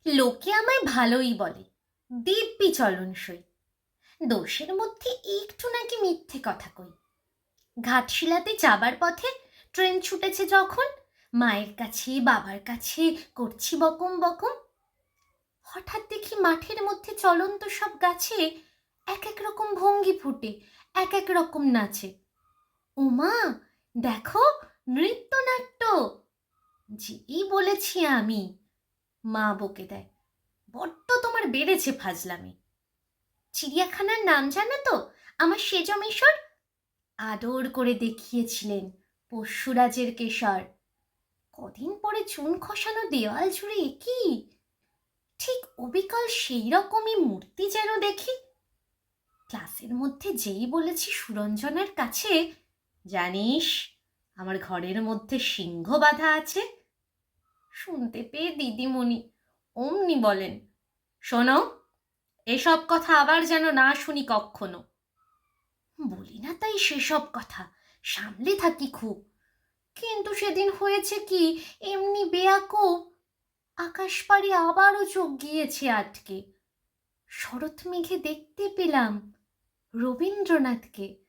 লোকে আমায় ভালোই বলে, দিব্যি চলনসই। দোষের মধ্যে একটু নাকি মিথ্যে কথা কই। ঘাটশিলাতে যাবার পথে ট্রেন ছুটেছে যখন, মায়ের কাছে বাবার কাছে করছি বকম বকম। হঠাৎ দেখি মাঠের মধ্যে চলন্ত সব গাছে এক এক রকম ভঙ্গি ফুটে, এক এক রকম নাচে। ওমা, দেখো, নৃত্যনাট্য! যেই বলেছি আমি, মা বকে দেয়, বড্ড তোমার বেড়েছে ফাজলামি। চিড়িয়াখানার নাম জানো তো, আমার সেজ মিশর? আদর করে দেখিয়েছিলেন পশুরাজের কেশর। কদিন পরে চুন খসানো দেওয়াল জুড়ে কি ঠিক অবিকল সেই রকমই মূর্তি যেন দেখি। ক্লাসের মধ্যে যেই বলেছি সুরঞ্জনার কাছে, জানিস আমার ঘরের মধ্যে সিংহ বাঁধা আছে, শুনতে পেয়ে দিদিমণি অমনি বলেন, শোনো, এসব কথা আবার যেন না শুনি কক্ষনো। বলি না তাই সেসব কথা, সামলে থাকি খুব। কিন্তু সেদিন হয়েছে কি, এমনি বেয়াকুব, আকাশ পাড়ে আবারও চোখ গিয়েছে আটকে। শরৎ মেঘে দেখতে পেলাম রবীন্দ্রনাথকে।